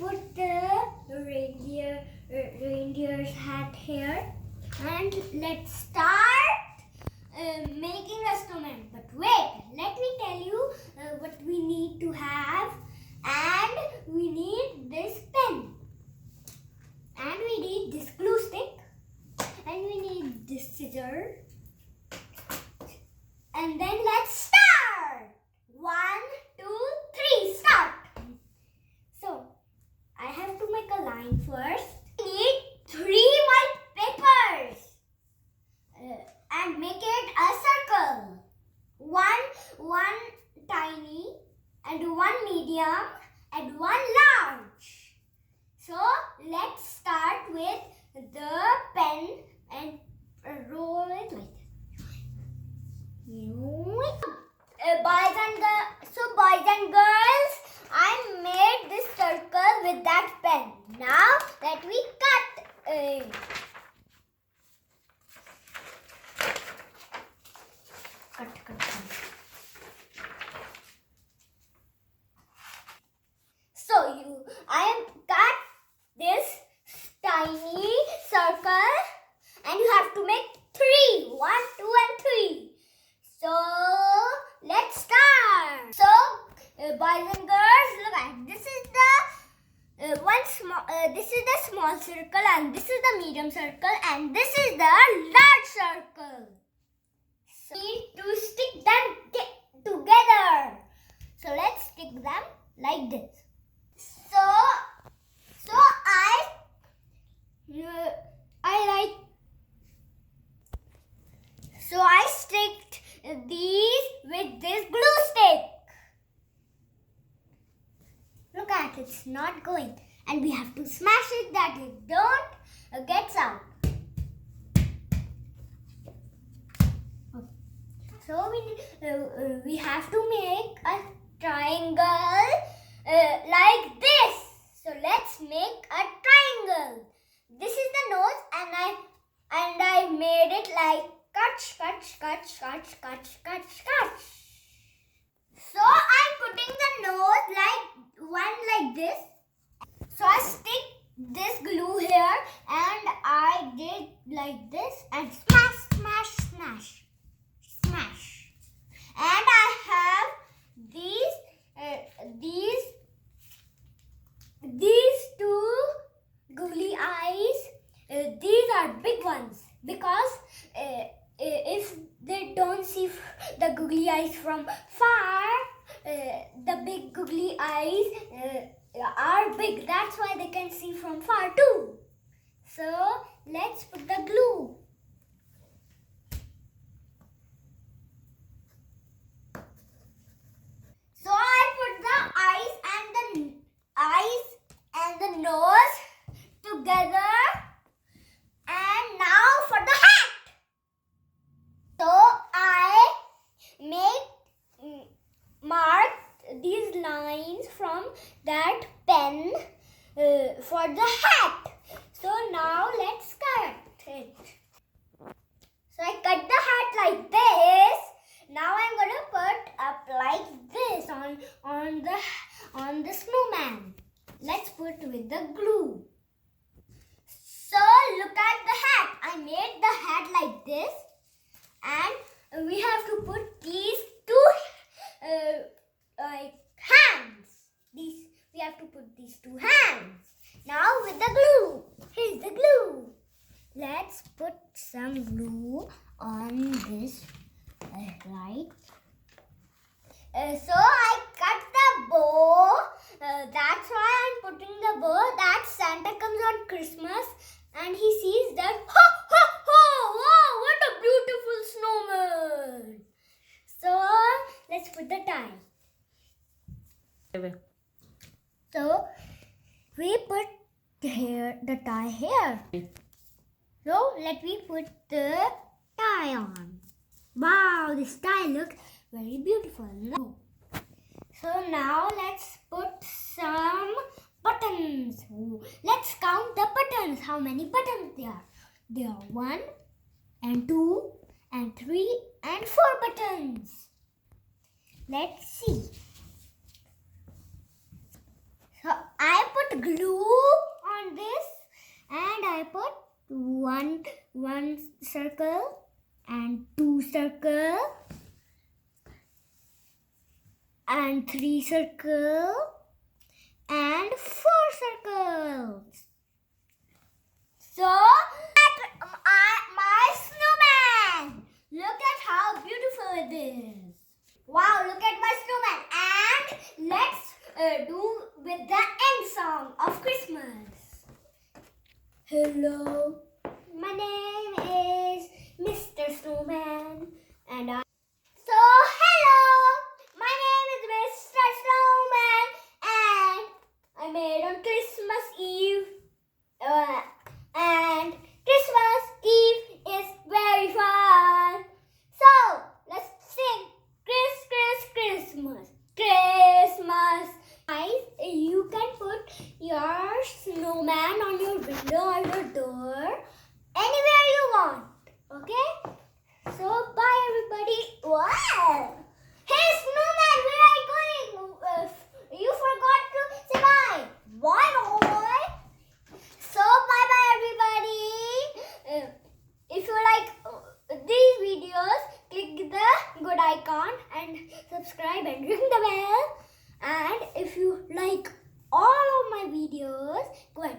put the reindeer's hat here, and let's start making a snowman. But wait, let me tell you what we need to have. And we need this pen, and we need this glue stick, and we need this scissor. And then let's start. 1, 2, 3, start. So I have to make a line first. We need 3 white papers and make it a circle. One tiny and 1 medium and 1 large. So let's start with the pen and roll it like this. Boys and girls, I made this circle with that pen. Now let me cut it. Cut. So I have cut this tiny circle, and you have to make 3. 1, 2, and 3. So let's start. So boys and girls, look at this is the this is the small circle, and this is the medium circle, and this is the large circle. So we need to stick them together. So let's stick them like this. So I sticked these with this glue stick. Look at it, it's not going, and we have to smash it that it don't get out. So we have to make a triangle like this. So let's make a triangle. This is the nose, and I made it like cut. So I'm putting the nose like this. So I stick this glue here, and I did like this, and smash. And I have these 2 googly eyes. These are big ones because if they don't see the googly eyes from far, the big googly eyes are big. That's why they can see from far too. So let's put the glue. So I put the eyes and the nose together, and now for the hat. So I marked these lines from that pen for the hat. So now let's cut it. So I cut the hat like this. Now I'm gonna put up like this on the snowman. Let's put with the glue. So look at the hat. I made the hat like this, and we have to put these 2 hands. We have to put these 2 hands. Now with the glue. Here's the glue. Let's put some glue on this. Right. So I cut the bow. That's why I'm putting the bow. That Santa comes on Christmas, and he sees that. Ho ho ho! Wow! What a beautiful snowman! So let's put the tie. So we put the tie here. So let me put the tie on. Wow, this tie looks very beautiful. So now let's put some buttons. Let's count the buttons. How many buttons there are? There are 1 and 2 and 3 and 4 buttons. Let's see. So I put put glue on this, and I put one circle and 2 circle and 3 circle and 4 circles. So my snowman. Look at how beautiful it is. Wow, look at my snowman. And let's do with the end song of Christmas. Hello, my name is Mr. Snowman, and hello, my name is Mr. Snowman, and I made on Christmas Eve. And Christmas Eve is very fun. So let's sing Christmas. Guys, you can put your snowman on your window or your door, anywhere you want. Okay? So bye everybody. Wow! Hey snowman, where are you going? You forgot to say bye. Bye boy. So bye everybody. If you like these videos, click the good icon and subscribe and ring the bell. And if you like all of my videos, go ahead.